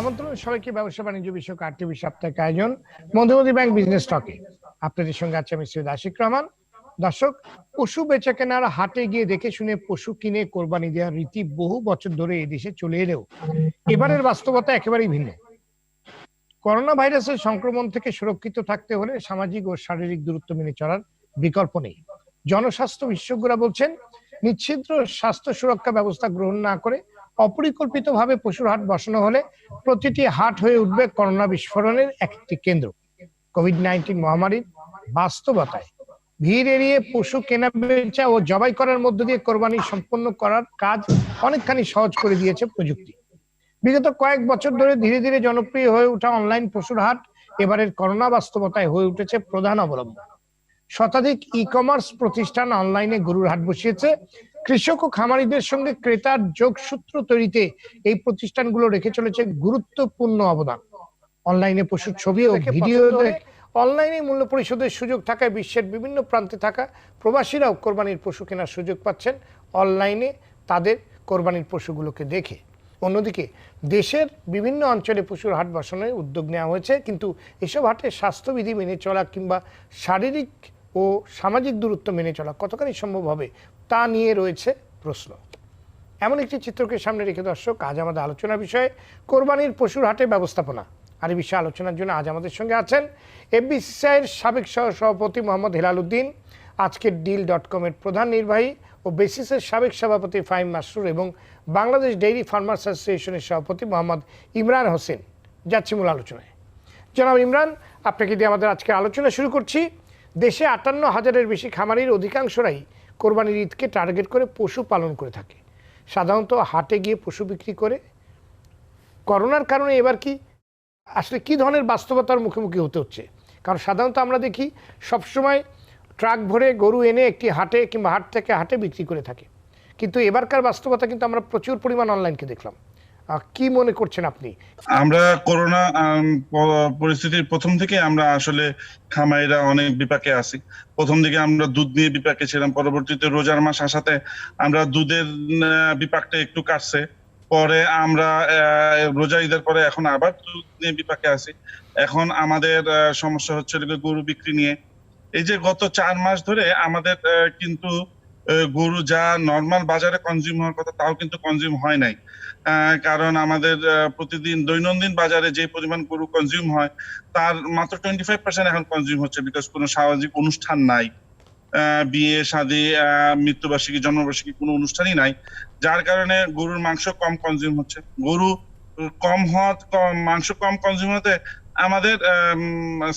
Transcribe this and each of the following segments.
আমন্ত্রণ সবাইকে ব্যবসা বাণিজ্য বিষয়ক আরটিভি সাপ্তাহিক আয়োজন মধুমতি ব্যাংক বিজনেস টকে। আপনাদের সঙ্গে আছে আমি সৈয়দ আশিক রহমান। দর্শক, পশু বেচা কেনার হাটে গিয়ে দেখে শুনে পশু কিনে কোরবানি দেওয়ার রীতি বহু বছর ধরে এই দেশে চলে এলেও এবারের বাস্তবতা একেবারেই ভিন্ন। করোনা ভাইরাসের সংক্রমণ থেকে সুরক্ষিত থাকতে হলে সামাজিক ও শারীরিক দূরত্ব মেনে চলার বিকল্প নেই। জনস্বাস্থ্য বিশেষজ্ঞরা বলছেন, নিশ্চিদ্র স্বাস্থ্য সুরক্ষা ব্যবস্থা গ্রহণ না করে অপরিকল্পিতভাবে পশুর হাট বসানো হলে প্রতিটি হাট হয়ে উঠবে করোনা বিস্ফোরণের একটি কেন্দ্র। কোভিড-19 মহামারীর বাস্তবতায় ভিড় এড়িয়ে পশু কেনা বেচা ও জবাই করার মধ্য দিয়ে কোরবানি সম্পন্ন করার কাজ অনেকখানি সহজ করে দিয়েছে প্রযুক্তি। বিগত কয়েক বছর ধরে ধীরে ধীরে জনপ্রিয় হয়ে ওঠা অনলাইন পশুর হাট এবারের করোনা বাস্তবতায় হয়ে উঠেছে প্রধান অবলম্বন। শতাধিক ই কমার্স প্রতিষ্ঠান অনলাইনে গরুর হাট বসিয়েছে। কৃষক ও খামারিদের সঙ্গে ক্রেতার যোগসূত্র তৈরিতে এই প্রতিষ্ঠানগুলো রেখে চলেছে গুরুত্বপূর্ণ অবদান। অনলাইনে পশুর ছবি ও ভিডিও অনলাইনে মূল্য পরিশোধের সুযোগ থাকায় বিশ্বের বিভিন্ন প্রান্তে থাকা প্রবাসীরাও কোরবানির পশু কেনার সুযোগ পাচ্ছেন অনলাইনে তাদের কোরবানির পশুগুলোকে দেখে। অন্যদিকে দেশের বিভিন্ন অঞ্চলে পশুর হাট বসানোর উদ্যোগ নেওয়া হয়েছে, কিন্তু এসব হাটে স্বাস্থ্যবিধি মেনে চলা কিংবা শারীরিক ও সামাজিক দূরত্ব মেনে চলা কতখানি সম্ভব হবে তা নিয়ে রয়েছে প্রশ্ন। এমন একটি চিত্রকে সামনে রেখে দর্শক, আজ আমাদের আলোচনার বিষয় কোরবানির পশুর হাটে ব্যবস্থাপনা। আর এই বিষয়ে আলোচনার জন্য আজ আমাদের সঙ্গে আছেন এফবিসিসিআইয়ের সাবেক সভাপতি মোহাম্মদ হেলাল উদ্দিন, আজকের ডিল.com এর প্রধান নির্বাহী ও বেসিসের সাবেক সভাপতি ফাহিম মাসরুর এবং বাংলাদেশ ডেইরি ফার্মার্স অ্যাসোসিয়েশনের সভাপতি মোহাম্মদ ইমরান হোসেন। যাচ্ছি মূল আলোচনায়। জনাব ইমরান, আপনাকে দিয়ে আমাদের আজকের আলোচনা শুরু করছি। দেশে 58,000-এর বেশি খামারির অধিকাংশরাই কোরবানির ঈদকে টার্গেট করে পশু পালন করে থাকে, সাধারণত হাটে গিয়ে পশু বিক্রি করে। করোনার কারণে এবার আসলে কি ধরনের বাস্তবতার মুখোমুখি হতে হচ্ছে? কারণ সাধারণত আমরা দেখি সবসময় ট্রাক ভরে গরু এনে একটি হাটে কিংবা হাট থেকে হাটে বিক্রি করে থাকে, কিন্তু এবারকার বাস্তবতা কিন্তু আমরা প্রচুর পরিমাণ অনলাইনকে দেখলাম। কি মনে করছেন আপনি? আমরা করোনা পরিস্থিতির প্রথম থেকে আমরা আসলে খামারিরা অনেক বিপাকে আছি। প্রথম দিকে আমরা দুধ নিয়ে বিপাকে ছিলাম, পরবর্তীতে রোজার মাস আসাতে আমরা দুধের বিপাকটা একটু কাটছে। পরে আমরা রোজা ঈদের পরে এখন আবার দুধ নিয়ে বিপাকে আছি। এখন আমাদের সমস্যা হচ্ছে গরু বিক্রি নিয়ে। এই যে গত 4 মাস ধরে আমাদের কিন্তু গরু যা নর্মাল বাজারে কনজিউম হওয়ার কথা তাও কিন্তু কনজিউম হয় নাই। কারণ আমাদের প্রতিদিন দৈনন্দিন বাজারে যে পরিমাণ গরু কনজিউম হয় তার মাত্র 25% এখন কনজিউম হচ্ছে, বিকজ কোনো সামাজিক অনুষ্ঠান নাই, বিয়ে শাদী, মৃত্যুবার্ষিকী, জন্মবার্ষিকী কোনো অনুষ্ঠানই নাই, যার কারণে গরুর মাংস কম কনজিউম হচ্ছে। গরু মাংস কম কনজিউম হতে আমাদের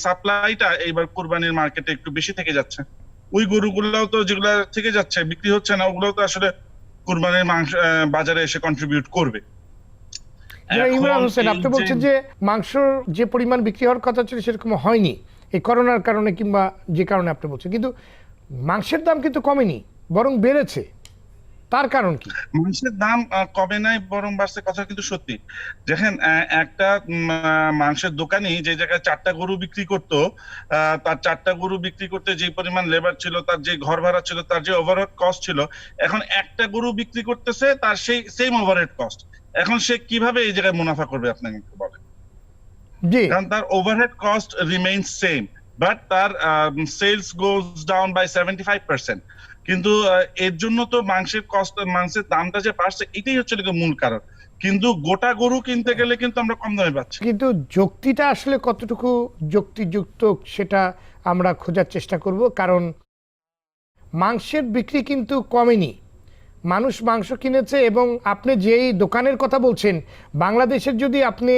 সাপ্লাইটা এইবার কুরবানির মার্কেটে একটু বেশি থেকে যাচ্ছে। ওই গরুগুলোও তো যেগুলা থেকে যাচ্ছে বিক্রি হচ্ছে না, ওগুলো তো আসলে কুরবানির মাংস বাজারে এসে কন্ট্রিবিউট করবে। ইমরান হোসেন, আপনি বলছেন যে মাংস যে পরিমাণ বিক্রি হওয়ার কথা ছিল সেরকম হয়নি এই করোনার কারণে কিংবা যে কারণে আপনি বলছেন, কিন্তু মাংসের দাম কিন্তু কমেনি, বরং বেড়েছে। তার কারণ কি? মাংসের দাম কমে নাই, বরং বাড়ছে, কথা কিন্তু সত্যি। দেখেন, একটা মাংসের দোকানি যে জায়গায় 4টা গরু বিক্রি করতো, তার 4টা গরু বিক্রি করতে যে পরিমাণ লেবার ছিল, তার যে ঘর ভাড়া ছিল, তার যে ওভারহেড কস্ট ছিল, এখন একটা গরু বিক্রি করতেছে তার সেই সেম ওভারহেড কস্ট। এখন সে কিভাবে এই জায়গায় মুনাফা করবে আপনাকে বলেন? কারণ তার overhead cost remains same, but তার সেলস গোজ ডাউন বাই 75%। কিন্তু এর জন্য তো মাংসের দামটা যে বাড়ছে, এটাই হচ্ছে মূল কারণ। কিন্তু গোটা গরু কিনতে গেলে কিন্তু আমরা কম দামে পাচ্ছি। কিন্তু যুক্তিটা আসলে কতটুকু যুক্তিযুক্ত সেটা আমরা খোঁজার চেষ্টা করব, কারণ মাংসের বিক্রি কিন্তু কমেনি, মানুষ মাংস কিনেছে। এবং আপনি যেই দোকানের কথা বলছেন, বাংলাদেশের যদি আপনি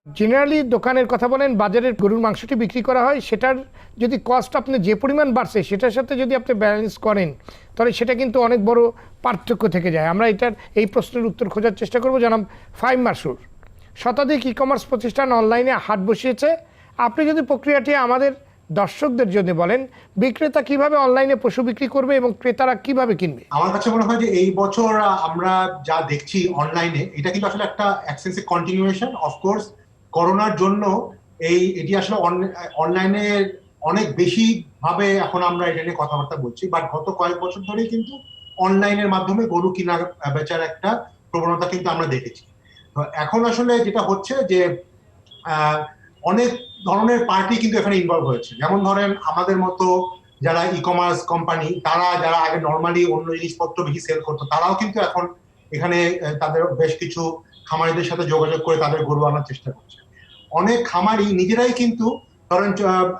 জেনারেলি দোকানের কথা বলেন, বাজারের গরুর মাংসটি বিক্রি করা হয়, সেটার যদি কস্ট আপনি যে পরিমাণ বাড়ছে সেটার সাথে যদি আপনি ব্যালেন্স করেন, তাহলে সেটা কিন্তু অনেক বড় পার্থক্য থেকে যায়। আমরা এই প্রশ্নের উত্তর খোঁজার চেষ্টা করব। জানাব ফাহিম মাসরুর, শতাধিক ই কমার্স প্রতিষ্ঠান অনলাইনে হাট বসিয়েছে। আপনি যদি প্রক্রিয়াটি আমাদের দর্শকদের জন্য বলেন, বিক্রেতা কিভাবে অনলাইনে পশু বিক্রি করবে এবং ক্রেতারা কিভাবে কিনবে? আমার কাছে মনে হয় যে এই বছর আমরা যা দেখছি অনলাইনে, এটা কিন্তু আসলে একটা এক্সটেন্সিভ কন্টিনিউয়েশন। অফকোর্স করোনার জন্য এটি আসলে অনলাইনে অনেক বেশি ভাবে এখন আমরা এটা নিয়ে কথাবার্তা বলছি, বাট গত কয়েক বছর ধরেই কিন্তু অনলাইনের মাধ্যমে গরু কিনা বেচার একটা প্রবণতা কিন্তু আমরা দেখেছি। তো এখন আসলে যেটা হচ্ছে যে অনেক ধরনের পার্টি কিন্তু এখানে ইনভলভ হয়েছে। যেমন ধরেন আমাদের মতো যারা ই কমার্স কোম্পানি, তারা যারা আগে নর্মালি অন্য জিনিসপত্র বেশি সেল করতো, তারাও কিন্তু এখন এখানে তাদের বেশ কিছু খামারিদের সাথে যোগাযোগ করে তাদের গরু আনার চেষ্টা করছে। অনেক খামারি নিজেরাই কিন্তু ধরেন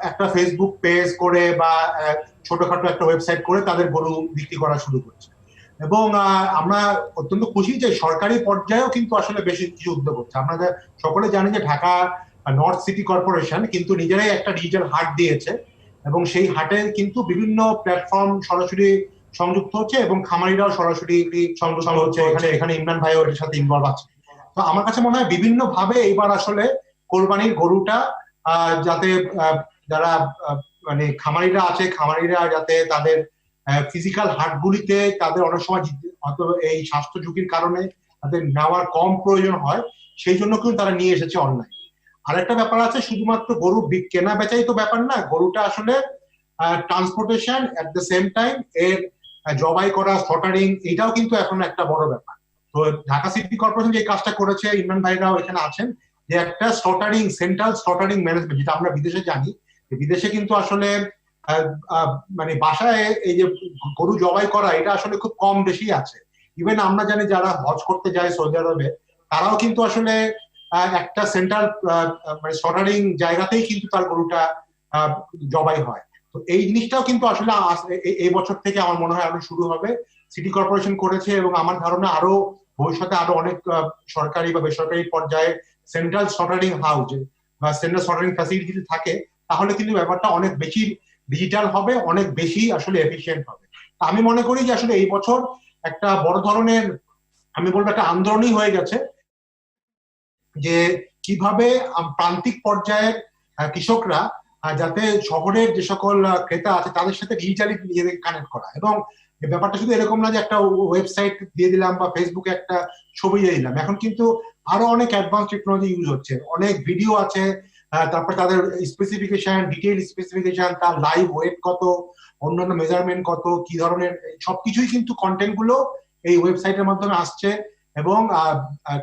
একটা ফেসবুক পেজ করে বা ছোটখাটো একটা ওয়েবসাইট করে তাদের গরু বিক্রি করা শুরু করছে। এবং আমরা অত্যন্ত খুশি যে সরকারি পর্যায়েও কিন্তু আসলে বেশি কিছু উদ্যোগ হচ্ছে। আপনাদের সকলে জানি যে ঢাকা নর্থ সিটি কর্পোরেশন কিন্তু নিজেরাই একটা ডিজিটাল হাট দিয়েছে, এবং সেই হাটে কিন্তু বিভিন্ন প্ল্যাটফর্ম সরাসরি সংযুক্ত হচ্ছে এবং খামারিরাও সরাসরি সংযুক্ত হচ্ছে। এখানে ইমরান ভাইও এর সাথে ইনভলভ আছে। তো আমার কাছে মনে হয় বিভিন্ন ভাবে এবার আসলে কোরবানির গরুটা যাতে যারা মানে খামারিরা আছে, খামারিরা যাতে তাদের ফিজিক্যাল হাটগুলিতে তাদের অনেক সময় হয়তো এই স্বাস্থ্য ঝুঁকির কারণে তাদের নেওয়ার কম প্রয়োজন হয়, সেই জন্য কিন্তু তারা নিয়ে এসেছে অনলাইন। আরেকটা ব্যাপার আছে, শুধুমাত্র গরু কেনা বেচাই তো ব্যাপার না, গরুটা আসলে transportation at the same time এর জবাই করা, স্লটারিং, এটাও কিন্তু এখন একটা বড় ব্যাপার। তো ঢাকা সিটি কর্পোরেশন যে কাজটা করেছে, ইমরান ভাইরাও এখানে আছেন, যে একটা স্লটারিং, সেন্ট্রাল স্লটারিং ম্যানেজমেন্ট, যেটা আমরা বিদেশে জানি, বিদেশে কিন্তু আসলে মানে বাসায় এই যে গরু জবাই করা, এটা আসলে খুব কম বেশি আছে। ইভেন আমরা জানি যারা হজ করতে যায় সৌদি আরবে, তারাও কিন্তু আসলে একটা সেন্ট্রাল মানে স্লটারিং জায়গাতেই কিন্তু তার গরুটা জবাই হয়। তো এই জিনিসটাও কিন্তু আসলে এই বছর থেকে আমার মনে হয় আরো শুরু হবে। সিটি কর্পোরেশন করেছে, এবং আমার ধারণা আরো ভবিষ্যতে আরো অনেক সরকারি বা বেসরকারি পর্যায়ে সেন্ট্রাল স্লটারিং হাউস বা সেন্ট্রাল স্লটারিং ফ্যাসিলিটি যদি থাকে, তাহলে কিন্তু ব্যাপারটা অনেক বেশি ডিজিটাল হবে, অনেক বেশি আসলে এফিশিয়েন্ট হবে। আমি মনে করি যে আসলে এই বছর একটা বড় ধরনের, আমি বলবো একটা আন্দোলনই হয়ে গেছে, যে কিভাবে প্রান্তিক পর্যায়ের কৃষকরা যাতে শহরের যে সকল ক্রেতা আছে তাদের সাথে ডিজিটালি নিজেদের কানেক্ট করা। এবং ব্যাপারটা শুধু এরকম না যে একটা ওয়েবসাইট দিয়ে দিলাম বা ফেসবুকে একটা ছবি দিয়ে দিলাম, এখন কিন্তু আরো অনেক অ্যাডভান্স টেকনোলজি ইউজ হচ্ছে, অনেক ভিডিও আছে, তারপর তাদের স্পেসিফিকেশন, ডিটেইল স্পেসিফিকেশন, তার লাইভ ওয়েট কত, অন্যান্য মেজারমেন্ট কত, কি ধরনের, সবকিছুই কিন্তু কন্টেন্ট গুলো এই ওয়েবসাইটের মাধ্যমে আসছে। এবং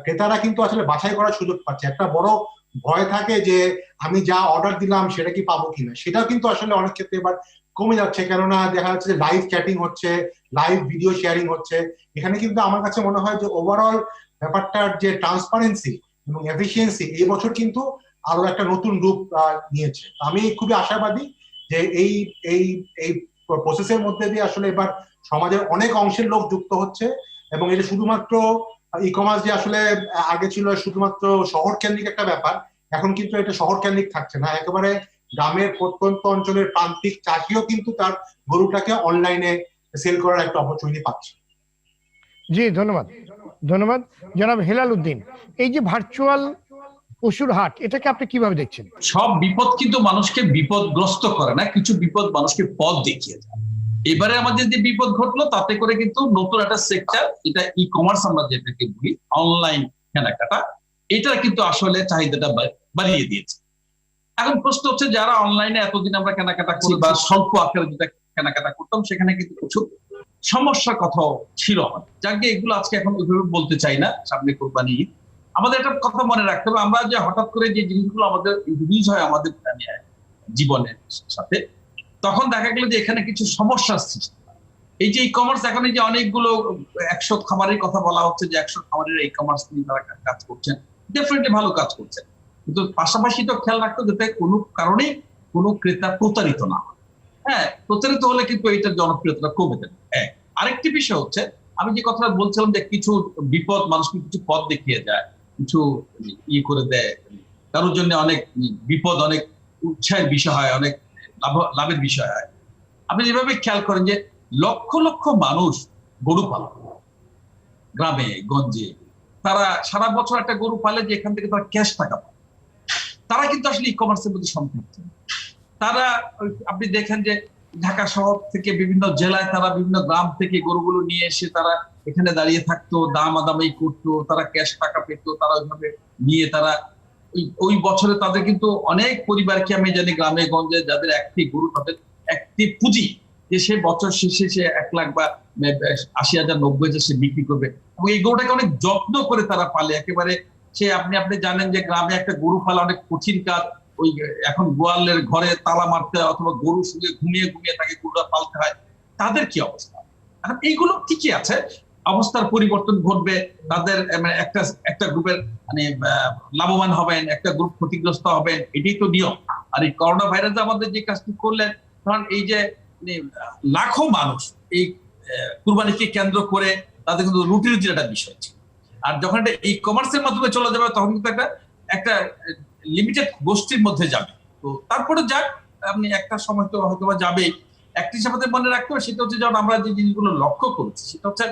ক্রেতারা কিন্তু আসলে বাছাই করার সুযোগ পাচ্ছে। একটা বড় ভয় থাকে যে আমি যা অর্ডার দিলাম সেটা কি পাবো কিনা, সেটাও কিন্তু আসলে অনেক ক্ষেত্রে এবার কমে যাচ্ছে, কেননা দেখা যাচ্ছে যে লাইভ চ্যাটিং হচ্ছে, লাইভ ভিডিও শেয়ারিং হচ্ছে। এখানে কিন্তু আমার কাছে মনে হয় যে ওভারঅল ব্যাপারটার যে ট্রান্সপারেন্সি এবং এফিসিয়েন্সি এই বছর কিন্তু আরো একটা নতুন রূপ নিয়েছে। আমি খুবই আশাবাদী যে এই এই এই প্রসেসের মধ্যে দিয়ে আসলে এবার সমাজের অনেক অংশের লোক যুক্ত হচ্ছে, এবং এটা শুধুমাত্র ই কমার্স যে আসলে আগে ছিল শুধুমাত্র শহর কেন্দ্রিক একটা ব্যাপার, এখন কিন্তু এটা শহর কেন্দ্রিক থাকছে না, একেবারে গ্রামের প্রত্যন্ত অঞ্চলের প্রান্তিক চাষিও কিন্তু তার গরুটাকে অনলাইনে সেল করার একটা অপরচুনিটি পাচ্ছে। জি, ধন্যবাদ। ধন্যবাদ জনাব হেলাল উদ্দিন। এই যে ভার্চুয়াল পশুর হাট, এটাকে আপনি কিভাবে দেখছেন? সব বিপদ কিন্তু মানুষকে বিপদগ্রস্ত করে না, কিছু বিপদ মানুষকে পথ দেখিয়ে যায়। এবারে আমাদের যে বিপদ ঘটলো তাতে করে কিন্তু নতুন একটা সেক্টর, এটা ই কমার্স আমরা যেটাকে বলি, অনলাইন কেনাকাটা, এটা কিন্তু আসলে চাহিদাটা বাড়িয়ে দিয়েছে। এখন প্রশ্ন হচ্ছে যারা অনলাইনে এতদিন আমরা কেনাকাটা করি বা স্বল্প আকারে যেটা কেনাকাটা করতাম, সেখানে কিন্তু কিছু সমস্যার কথাও ছিল আমাদের, যাকে এগুলো আজকে এখন ওইভাবে বলতে চাই না। সামনে কোরবানি, আমাদের একটা কথা মনে রাখতে হবে, আমরা যে হঠাৎ করে যে জিনিসগুলো আমাদের ইন্ট্রোডিউস হয় আমাদের জীবনের সাথে, তখন দেখা গেল যে এখানে কিছু সমস্যার সৃষ্টি। এই যে ই কমার্স, এখন এই যে অনেকগুলো 100 খামারের কথা বলা হচ্ছে যে 100 খামারের ই কমার্স নিয়ে তারা কাজ করছেন, ডেফিনেটলি ভালো কাজ করছেন, কিন্তু পাশাপাশি তো খেয়াল রাখতে যাতে কোনো কারণে কোনো ক্রেতা প্রতারিত না হয়। হ্যাঁ, প্রতারিত হলে কিন্তু এইটার জনপ্রিয়তা কমে যাবে। আরেকটি বিষয় হচ্ছে, আমি যে কথাটা বলছিলাম যে কিছু বিপদ মানুষকে কিছু পথ দেখিয়ে যায়, কিছু করে দেয়, কারোর জন্য অনেক বিপদ, অনেক উৎসাহের বিষয় হয়, অনেক লাভের বিষয় হয়। আপনি যেভাবে খেয়াল করেন যে লক্ষ লক্ষ মানুষ গরু পালন গ্রামে গঞ্জে, তারা সারা বছর একটা গরু পালে যে এখান থেকে তারা ক্যাশ টাকা পায়, তারা কিন্তু আসলে ই কমার্সের মধ্যে সম্পৃক্ত। তারা, আপনি দেখেন যে ঢাকা শহর থেকে বিভিন্ন জেলায় তারা বিভিন্ন গ্রাম থেকে গরুগুলো নিয়ে এসে তারা এখানে দাঁড়িয়ে থাকতো, দাম আদামি করতো, তারা ক্যাশ টাকা পেতো, তারা ওইভাবে নিয়ে তারা ওই বছরে তাদের কিন্তু অনেক পরিবারকে আমি জানি গ্রামে গঞ্জে যাদের একটি গরু, তাদের একটি পুঁজি, যে সে বছর শেষে সে 1 লাখ বা 80,000 90,000 সে বিক্রি করবে, এবং এই গরুটাকে অনেক যত্ন করে তারা পালে, একেবারে সে আপনি জানেন যে গ্রামে একটা গরু পালা অনেক কঠিন কাজ। ওই এখন গোয়ালের ঘরে তালা মারতে হয় অথবা গরু শুয়ে ঘুমিয়ে ঘুমিয়ে তাকে গরুটা পালতে হয়, তাদের কি অবস্থা? এখন এইগুলো ঠিকই আছে, অবস্থার পরিবর্তন ঘটবে, তাদের মানে একটা গ্রুপের মানে লাভবান হবেন, একটা গ্রুপ ক্ষতিগ্রস্ত হবেন, এটাই তো নিয়ম। আর এই করোনা ভাইরাস আমাদের যে কাজটি করলেন, কারণ এই যে লাখো মানুষ এই কুরবানিকে কেন্দ্র করে তাদের কিন্তু রুটি রুটির একটা বিষয় ছিল। আর যখন এটা ই কমার্সের মাধ্যমে চলে যাবে তখন কিন্তু একটা লিমিটেড গোষ্ঠীর মধ্যে যাবে। তো তারপরে যাক, আপনি একটা সময় তো হয়তো যাবেই। একটি আমাদের মনে রাখতে হবে, সেটা হচ্ছে যখন আমরা যে জিনিসগুলো লক্ষ্য করছি, সেটা হচ্ছে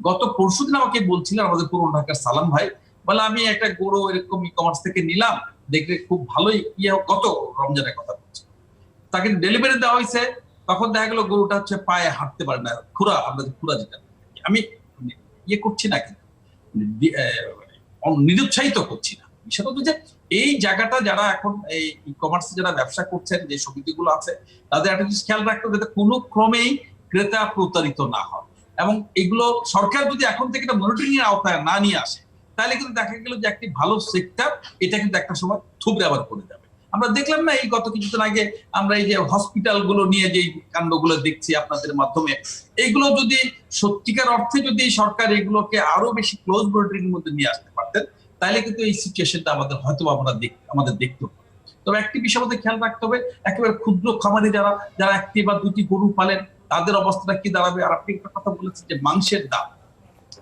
গত পরশুদিন আমাকে বলছিলেন আমাদের পুরনো ঢাকার সালাম ভাই, বলে আমি একটা গরু এরকম ই কমার্স থেকে নিলাম, দেখলে খুব ভালোই গত রমজানের কথা বলছি, তাকে ডেলিভারি দেওয়া হয়েছে, তখন দেখা গেল গরুটা হচ্ছে পায়ে হাঁটতে পারে না, আমাদের খুরা যেটা, আমি করছি না কিন্তু নিরুৎসাহিত করছি না, বিষয়টা হচ্ছে এই জায়গাটা যারা এখন এই ই কমার্সে যারা ব্যবসা করছেন, যে সমিতিগুলো আছে, তাদের একটা জিনিস খেয়াল রাখতে হবে যাতে কোনো ক্রমেই ক্রেতা প্রতারিত না হয়। এবং এগুলো সরকার যদি এখন থেকে এটা মনিটরিং এর আওতায় না নিয়ে আসে, তাহলে কিন্তু দেখা গেল যে একটি ভালো সেক্টর এটা কিন্তু একটা সময় থুবড়ে আবার করে যাবে। আমরা দেখলাম না এই গত কিছুদিন আগে আমরা এই যে হসপিটাল গুলো নিয়ে যে কাণ্ডগুলো দেখছি আপনাদের মাধ্যমে, এইগুলো যদি সত্যিকার অর্থে যদি সরকার এগুলোকে আরো বেশি ক্লোজ মনিটরিং এর মধ্যে নিয়ে আসতে পারতেন, তাহলে কিন্তু এই সিচুয়েশনটা হয়তো আমাদের দেখতে হবে। তবে একটি বিষয় আমাদের খেয়াল রাখতে হবে, একেবারে ক্ষুদ্র খামারি যারা একটি বা দুটি গরু পালেন, তাদের অবস্থাটা কি দাঁড়াবে। আর আপনি একটা কথা বলেছেন যে মাংসের দাম,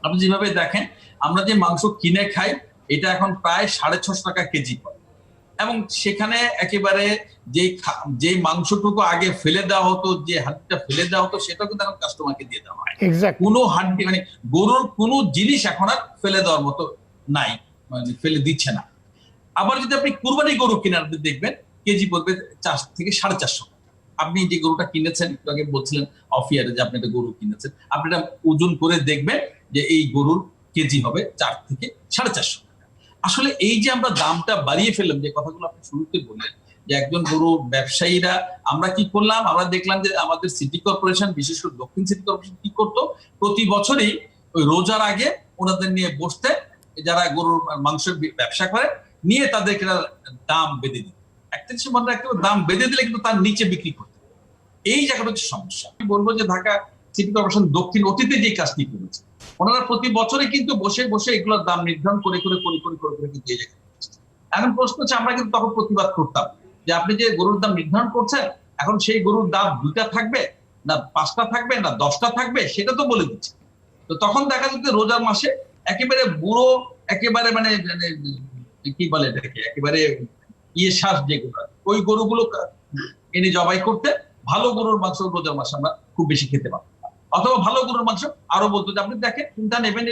আপনি যেভাবে দেখেন আমরা যে মাংস কিনে খাই, এটা এখন প্রায় 650 টাকা কেজি পড়ে। এবং সেখানে একেবারে যে মাংসটুকু আগে ফেলে দেওয়া হতো, যে হাড্ডিটা ফেলে দেওয়া হতো, সেটাও কিন্তু এখন কাস্টমারকে দিয়ে দেওয়া হয়। কোনো হাড্ডি মানে গরুর কোনো জিনিস এখন আর ফেলে দেওয়ার মতো নাই, মানে ফেলে দিচ্ছে না। আবার যদি আপনি কুরবানি গরু কেনার দেখবেন, কেজি পড়বে 400 থেকে 450 টাকা। আপনি যে গরুটা কিনেছেন, একটু আগে বলছিলেন অফিয়ারে যে আপনি একটা গরু কিনেছেন, আপনি এটা ওজন করে দেখবেন যে এই গরুর কেজি হবে 4 থেকে 450 টাকা। আসলে এই যে আমরা দামটা বাড়িয়ে ফেললাম, যে কথাগুলো আপনি শুরুতে বললেন, যে একজন গরু ব্যবসায়ীরা আমরা কি করলাম, আমরা দেখলাম যে আমাদের সিটি কর্পোরেশন, বিশেষ করে দক্ষিণ সিটি কর্পোরেশন কি করতো, প্রতি বছরই ওই রোজার আগে ওনাদের নিয়ে বসতে, যারা গরুর মাংসের ব্যবসা করে, নিয়ে তাদেরকে দাম বেঁধে দিত। একটা জিনিস মনে রাখতে হবে, দাম বেঁধে দিলে কিন্তু তার নিচে বিক্রি করতে, এই জায়গাটা হচ্ছে সমস্যা। আমি বলবো যে ঢাকা সিটি কর্পোরেশন দক্ষিণ অতীতে যে কাজটি করেছে, ওনারা প্রতি বছরে কিন্তু বসে বসে এগুলোর দাম নির্ধারণ করে কিন্তু এই জায়গায়। এখন প্রশ্ন হচ্ছে, আমরা কিন্তু তখন প্রতিবাদ করতাম যে আপনি যে গরুর দাম নির্ধারণ করছেন, এখন সেই গরুর দাম 2টা থাকবে না 5টা থাকবে না 10টা থাকবে, সেটা তো বলে দিচ্ছে। তো তখন দেখা যেত রোজার মাসে একেবারে বুড়ো, একেবারে মানে কি বলে এটাকে, একেবারে শ্বাস যেগুলো, ওই গরুগুলো এনে জবাই করতে, ভালো গরুর মাংস রোজার মাসে আমরা খুব বেশি খেতে পারতাম। অথবা ভালো গরুর মাংস আরো বলতো যে আপনি দেখেন কোনটা নেবেন,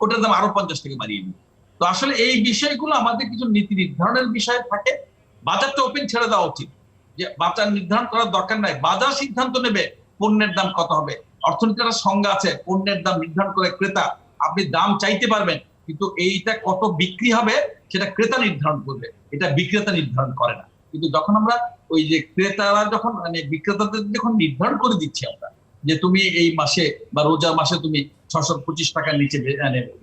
ওটার দাম আরো 50 টাকা বাড়িয়ে দিন। তো আসলে এই বিষয়গুলো আমাদের কিছু নীতি নির্ধারণের বিষয় থাকে। বাজারটা ওপেন ছেড়ে দেওয়া উচিত, যে বাজার নির্ধারণ করার দরকার নাই, বাজার সিদ্ধান্ত নেবে পণ্যের দাম কত হবে। অর্থনীতির সংজ্ঞা আছে, পণ্যের দাম নির্ধারণ করে ক্রেতা, আপনি দাম চাইতে পারবেন, কিন্তু এইটা কত বিক্রি হবে সেটা ক্রেতা নির্ধারণ করবে, এটা বিক্রেতা নির্ধারণ করে না। কিন্তু যখন আমরা ওই যে ক্রেতারা যখন মানে বিক্রেতাদের যখন নির্ধারণ করে দিচ্ছি আমরা, যে তুমি এই মাসে বা রোজার মাসে তুমি 625 টাকার নিচে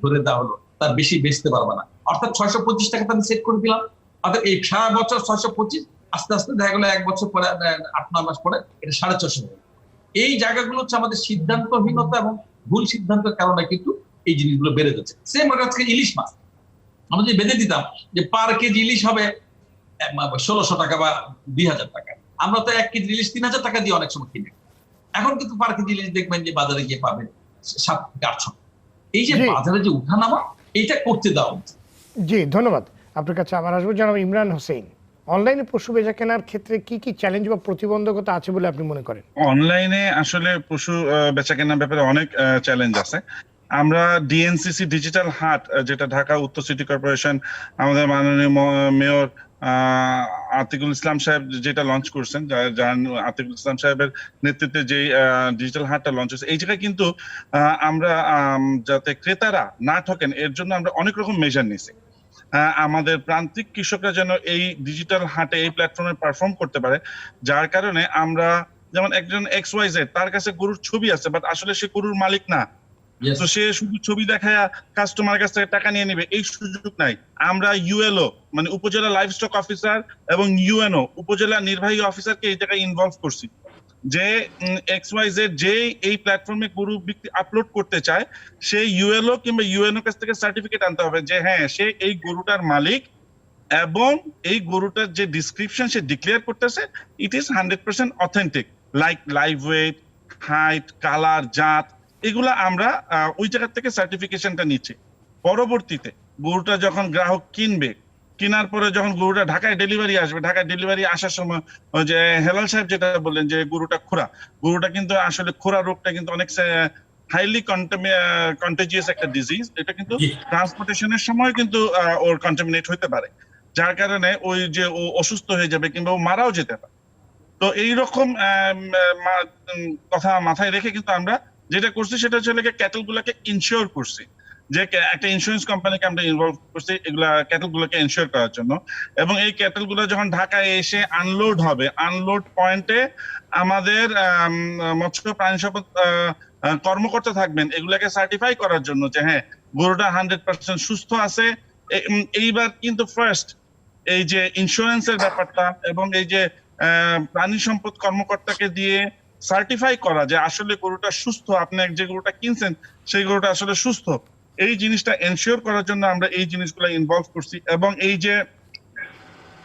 ধরে দেওয়া হলো, তার বেশি বেচতে পারবে না, অর্থাৎ 625 টাকা আমি সেট করে দিলাম। অর্থাৎ এই সারা বছর 625, আস্তে আস্তে দেখা গেলো 1 বছর পরে 8-9 মাস পরে এটা 450 হয়ে গেল। এই জায়গাগুলো হচ্ছে আমাদের সিদ্ধান্তহীনতা এবং ভুল সিদ্ধান্তের কারণে কিন্তু এই জিনিসগুলো বেড়ে যাচ্ছে। সেম আজকে ইলিশ মাছ আমরা যদি বেঁধে দিতাম যে পার কেজি ইলিশ হবে 1600 টাকা বা 2000 টাকা, আমরা তো 1 কেজি ইলিশ 3000 টাকা দিয়ে অনেক সময় কিনে। এখন কিন্তু পার কেজি ইলিশ দেখবেন যে বাজারে গিয়ে পাবেন 700-800। এই যে বাজারে যে উঠানামা, এইটা করতে দেওয়া উচিত। জি, ধন্যবাদ। আপনার কাছে আবার আসবো জনাব ইমরান হোসেন। অনলাইনে পশু বেচা কেনার ক্ষেত্রে কি কি চ্যালেঞ্জ বা প্রতিবন্ধকতা আছে বলে আপনি মনে করেন? অনলাইনে আসলে পশু বেচা কেনার ব্যাপারে অনেক চ্যালেঞ্জ আছে। আমরা ডিএনসিসি ডিজিটাল হাট, যেটা ঢাকা উত্তর সিটি কর্পোরেশন, আমাদের মাননীয় মেয়র আতিকুল ইসলাম সাহেব যেটা লঞ্চ করছেন, আতিকুল ইসলাম সাহেবের নেতৃত্বে যে ডিজিটাল হাটটা লঞ্চ হয়েছে, এই জায়গায় কিন্তু আমরা যাতে ক্রেতারা না ঠকেন এর জন্য আমরা অনেক রকম মেজার নিয়েছি। আমাদের প্রান্তিক কৃষকরা যেন এই ডিজিটাল হাটে এই প্ল্যাটফর্মে পারফর্ম করতে পারে, যার কারণে আমরা যেমন একজন XYZ তার কাছে গরুর ছবি আছে, বাট আসলে সে গরুর মালিক না, Yes. তো সে শুধু ছবি দেখায় কাস্টমার কাছ থেকে টাকা নিয়ে নেবে, এই সুযোগ নাই। আমরা ইউএলও মানে উপজেলা লাইভ স্টক অফিসার এবং ইউএনও উপজেলা নির্বাহী অফিসারকে এই জায়গায় ইনভলভ করছি, যে XYZ যে এই প্ল্যাটফর্মে গরু বিক্রি আপলোড করতে চায়, সে ইউএলও কিংবা ইউএনও কাছ থেকে সার্টিফিকেট আনতে হবে যে হ্যাঁ সে এই গরুটার মালিক, এবং এই গরুটার যে ডিসক্রিপশন সে ডিক্লেয়ার করতেছে it is 100% authentic, like live weight, height, colour, জাত, এগুলা আমরা ওই জায়গা থেকে সার্টিফিকেশনটা নিচ্ছি। পরবর্তীতে গরুটা যখন গ্রাহক কিনবে, কেনার পরে যখন গরুটা ঢাকায় ডেলিভারি আসবে, ঢাকায় ডেলিভারি আসার সময় ওই যে হেলাল সাহেব যেটা বললেন যে গরুটা খোরা, গরুটা কিন্তু আসলে খোরা রোগটা কিন্তু অনেক হাইলি কন্টেজিয়াস একটা ডিজিজ, এটা কিন্তু ট্রান্সপোর্টেশনের সময় কিন্তু ওর কন্টামিনেট হতে পারে, যার কারণে ওই যে ও অসুস্থ হয়ে যাবে কিংবা ও মারাও যেতে পারে। তো এইরকম কথা মাথায় রেখে কিন্তু আমরা যেটা করছি সেটা হচ্ছে ক্যাটেল গুলাকে ইনশিওর করছি, যে একটা ইন্স্যুরেন্স কোম্পানিকে আমরা ইনভলভ করছি এগুলা ক্যাটেল গুলোকে ইনশিওর করার জন্য। এবং এই ক্যাটেল গুলো যখন ঢাকায় এসে আনলোড হবে, আনলোড পয়েন্টে আমাদের মৎস্য প্রাণী সম্পদ কর্মকর্তা থাকবেন এগুলাকে সার্টিফাই করার জন্য যে হ্যাঁ গরুটা 100% সুস্থ আছে। এইবার কিন্তু ফার্স্ট এই যে ইন্স্যুরেন্সের ব্যাপারটা এবং এই যে প্রাণী সম্পদ কর্মকর্তাকে দিয়ে সার্টিফাই করা যে আসলে গরুটা সুস্থ, আপনি যে গরুটা কিনছেন সেই গরুটা আসলে সুস্থ, এই জিনিসটা এনশিওর করার জন্য আমরা এই জিনিসগুলো ইনভলভ করছি। এবং এই যে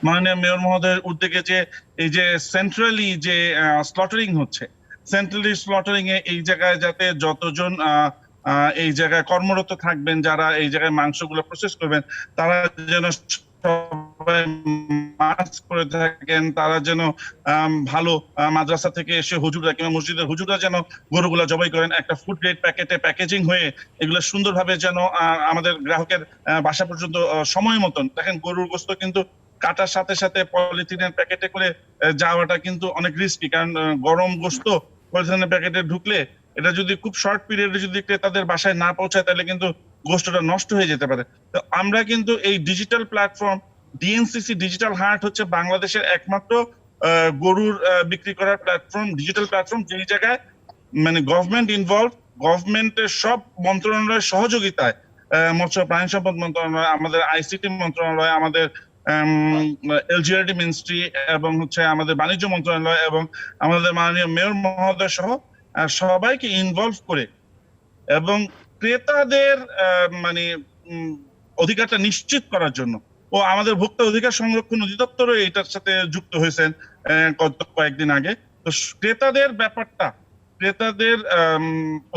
মাননীয় মেয়র মহোদয়ের উদ্যোগে যে এই যে সেন্ট্রালি যে স্লটারিং হচ্ছে, সেন্ট্রালি স্লটারিং এ এই জায়গায় যাতে যতজন এই জায়গায় কর্মরত থাকবেন, যারা এই জায়গায় মাংসগুলো প্রসেস করবেন, তারা যেন সবাই মাস্ক পরে থাকেন, তারা যেন ভালো মাদ্রাসা থেকে এসে হুজুররা কিংবা মসজিদের হুজুররা যেন গরুগুলা জবাই করেন, একটা ফুড গ্রেড প্যাকেটে প্যাকেজিং হয়ে এগুলো সুন্দরভাবে যেন আমাদের গ্রাহকের বাসা পর্যন্ত সময় মতন। দেখেন গরুর গোস্ত কিন্তু কাটার সাথে সাথে পলিথিনের প্যাকেটে করে যাওয়াটা কিন্তু অনেক রিস্কি, কারণ গরম গোস্ত পলিথিনের প্যাকেটে ঢুকলে এটা যদি খুব শর্ট পিরিয়ডে যদি তাদের বাসায় না পৌঁছায় তাহলে কিন্তু গোস্তটা নষ্ট হয়ে যেতে পারে। তো আমরা কিন্তু এই ডিজিটাল প্ল্যাটফর্ম ডিএনসিসি ডিজিটাল হাট হচ্ছে বাংলাদেশের একমাত্র গরুর বিক্রি করার প্ল্যাটফর্ম, ডিজিটাল প্ল্যাটফর্ম, যেই জায়গায় মানে গভর্নমেন্ট ইনভলভ, গভর্নমেন্টের সব মন্ত্রণালয়ের সহযোগিতায়, মৎস্য প্রাণী সম্পদ মন্ত্রণালয়, আমাদের আইসিটি মন্ত্রণালয়, আমাদের এলজিআরডি মিনিস্ট্রি এবং হচ্ছে আমাদের বাণিজ্য মন্ত্রণালয় এবং আমাদের মাননীয় মেয়র মহোদয় সহ সবাইকে ইনভলভ করে এবং ক্রেতাদের মানে অধিকারটা নিশ্চিত করার জন্য, ও আমাদের ভোক্তা অধিকার সংরক্ষণ অধিদপ্তরও এটার সাথে যুক্ত হয়েছেন কয়েকদিন আগে। তো ক্রেতাদের ব্যাপারটা, ক্রেতাদের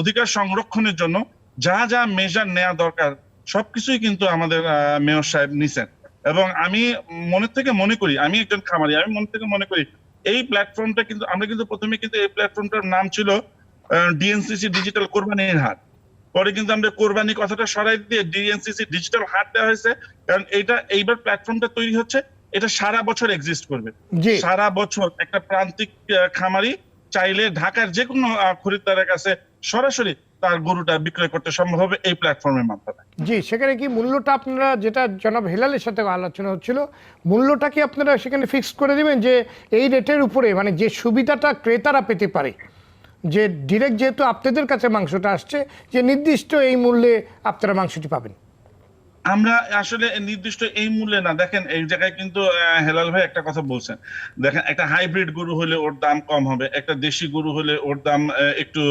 অধিকার সংরক্ষণের জন্য যা যা মেজার নেওয়া দরকার সবকিছুই কিন্তু আমাদের মেয়র সাহেব নিছেন। এবং আমি মনের থেকে মনে করি, আমি একজন খামারি, আমি মন থেকে মনে করি এই প্ল্যাটফর্মটা কিন্তু আমরা কিন্তু প্রথমে কিন্তু এই প্ল্যাটফর্মটার নাম ছিল ডিএনসিসি ডিজিটাল কোরবানির হাট, পরে কিন্তু আমরা কোরবানি কথাটা সরাই দিয়ে ডিএনসিসি ডিজিটাল হাট দেওয়া হয়েছে, কারণ এইবার প্ল্যাটফর্মটা তৈরি হচ্ছে, এটা সারা বছর এক্সিস্ট করবে। সারা বছর একটা প্রান্তিক খামারি চাইলে ঢাকার যে কোনো খরিদ্দারের কাছে সরাসরি তার গরুটা বিক্রয় করতে সম্ভব হবে এই প্ল্যাটফর্মের মাধ্যমে। জি, সেখানে কি মূল্যটা আপনারা, যেটা জনাব হেলালের সাথে আলোচনা হচ্ছিল, মূল্যটা কি আপনারা সেখানে ফিক্সড করে দিবেন যে এই রেটের উপরে, মানে যে সুবিধাটা ক্রেতারা পেতে পারে, যে ডিরেক্ট যেহেতু আপনাদের কাছে মাংসটা আসছে, যে নির্দিষ্ট এই মূল্যে আপনারা মাংসটি পাবেন? আমরা আসলে নির্দিষ্ট এই মূল্যে না, দেখেন এই জায়গায় কিন্তু হেলাল ভাই একটা কথা বলছেন, দেখেন একটা হাইব্রিড গরু হলে ওর দাম কম হবে, একটা দেশি গরু হলে ওর দাম একটু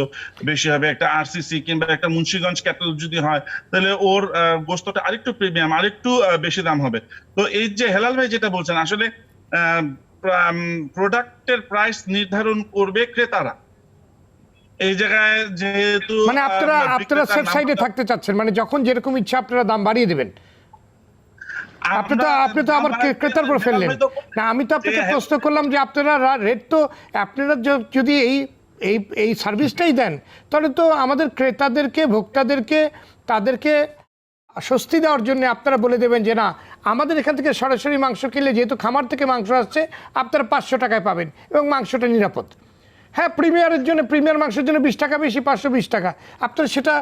বেশি হবে, একটা আরসিসি কিংবা একটা মুন্সিগঞ্জ ক্যাটল যদি হয় তাহলে ওর গোস্তটা আরেকটু প্রিমিয়াম, আরেকটু বেশি দাম হবে। তো এই যে হেলাল ভাই যেটা বলছেন, আসলে প্রোডাক্টের প্রাইস নির্ধারণ করবে ক্রেতারা। এই জায়গায় যেহেতু মানে আপনারা সেফ সাইডে থাকতে চাচ্ছেন, মানে যখন যেরকম ইচ্ছা আপনারা দাম বাড়িয়ে দেবেন। আপনি তো আবার ক্রেতার উপর ফেললেন না। আমি তো আপনাকে প্রশ্ন করলাম যে আপনারা রেট, তো আপনারা যদি এই সার্ভিসটাই দেন তাহলে তো আমাদের ক্রেতাদেরকে, ভোক্তাদেরকে, তাদেরকে স্বস্তি দেওয়ার জন্য আপনারা বলে দেবেন যে না, আমাদের এখান থেকে সরাসরি মাংস কিনলে যেহেতু খামার থেকে মাংস আসছে আপনারা 500 টাকায় পাবেন এবং মাংসটা নিরাপদ। হ্যাঁ, প্রিমিয়ারের জন্য, প্রিমিয়ার মাংসের জন্য 20 টাকা বেশি, 520 টাকা। আপনারা সেটা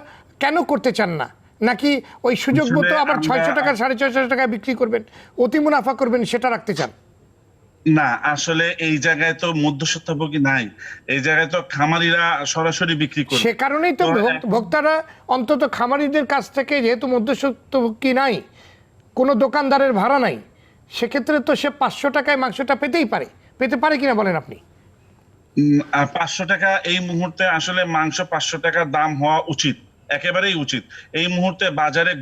কেন করতে চান না? নাকি ওই সুযোগ মতো আবার 600 টাকা, 650 টাকায় বিক্রি করবেন, অতি মুনাফা করবেন, সেটা রাখতে চান? না, আসলে এই জায়গায় তো মধ্যস্বত্বভোগী নাই, এই জায়গায় তো খামারিরা সরাসরি বিক্রি করে। সে কারণেই তো তো ভোক্তারা অন্তত খামারিদের কাছ থেকে, যেহেতু মধ্যস্বত্বভোগী নাই, কোনো দোকানদারের ভাড়া নাই, সেক্ষেত্রে তো সে 500 টাকায় মাংসটা পেতে পারে কিনা বলেন আপনি? 500 টাকা এই মুহূর্তে আসলে মাংস 500 টাকা দাম হওয়া উচিত, একেবারেই উচিত। এই মুহূর্তে বাজারে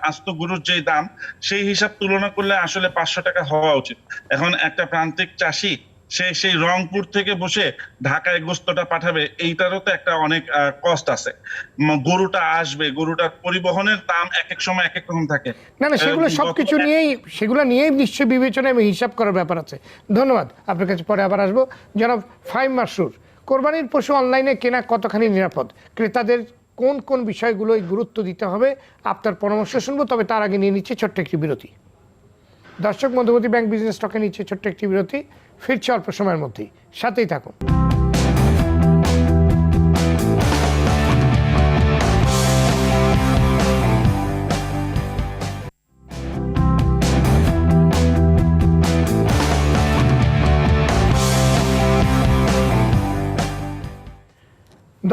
আস্ত গরুর যে দাম, সেই হিসাব তুলনা করলে আসলে 500 টাকা হওয়া উচিত। এখন একটা প্রান্তিক চাষি সে সেই রংপুর থেকে বসে ঢাকায় গোস্তটা পাঠাবে, এইটারও তো একটা অনেক কষ্ট আছে। গরুটা আসবে, গরুটার পরিবহনের দাম এক এক সময় এক এক রকম থাকে। না, সেগুলো সবকিছু নিয়েই নিশ্চয়ই বিবেচনা এবং হিসাব করার ব্যাপার আছে। ধন্যবাদ, আপনার কাছে পরে আবার আসবো। জনাব ফাহিম মাসরুর, কোরবানির পশু অনলাইনে কেনা কতখানি নিরাপদ? ক্রেতাদের কোন কোন বিষয়গুলোই গুরুত্ব দিতে হবে, আপনার পরামর্শ শুনবো। তবে তার আগে নিয়ে নিচ্ছে ছোট্ট একটি বিরতি। দর্শক, মধ্যবর্তী ব্যাংক বিজনেস স্টকে নিচ্ছে ছোট্ট একটি বিরতি, ফিরছে অল্প সময়ের মধ্যেই, সাথেই থাকুন।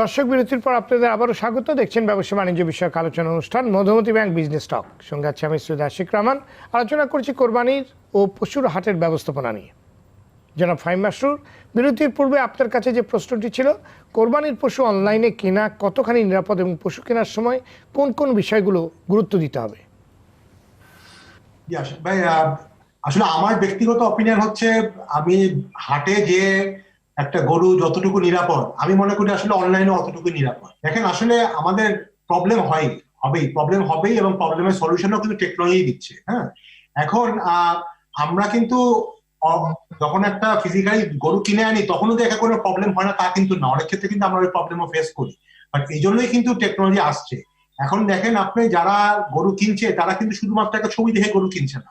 দর্শক, বিরতির পর আপনাদের আবারও স্বাগত। দেখছেন ব্যবসা বাণিজ্য বিষয়ক আলোচনা অনুষ্ঠান মধ্যবর্তী ব্যাংক বিজনেস স্টক। সঙ্গে আছে আমি সৈয়দ আশিক রহমান। আলোচনা করছি কোরবানির ও পশুর হাটের ব্যবস্থাপনা নিয়ে। জনাব ফাহিম মাসরুর, বিরতির পূর্বে আপনার কাছে যে প্রশ্নটি ছিল, কোরবানির পশু অনলাইনে কেনা কতখানি নিরাপদ এবং পশু কেনার সময় কোন কোন বিষয়গুলো গুরুত্ব দিতে হবে? ভাই, আসলে আমার ব্যক্তিগত অপিনিয়ন হচ্ছে, আমি হাটে যে একটা গরু যতটুকু নিরাপদ, আমি মনে করি আসলে অনলাইনে অতটুকু নিরাপদ। দেখেন, আসলে আমাদের প্রবলেম হবেই এবং প্রবলেমের সলিউশনও কিন্তু টেকনোলজি দিচ্ছে। হ্যাঁ, এখন আমরা কিন্তু যখন একটা ফিজিক্যালি গরু কিনে আনি তখনও দেখা কোনো প্রবলেম হয় না তা কিন্তু না, অনেক ক্ষেত্রে কিন্তু আমরা ওই প্রবলেমও ফেস করি। বাট এই জন্যই কিন্তু টেকনোলজি আসছে। এখন দেখেন, আপনি যারা গরু কিনছে তারা কিন্তু শুধুমাত্র একটা ছবি দেখে গরু কিনছে না।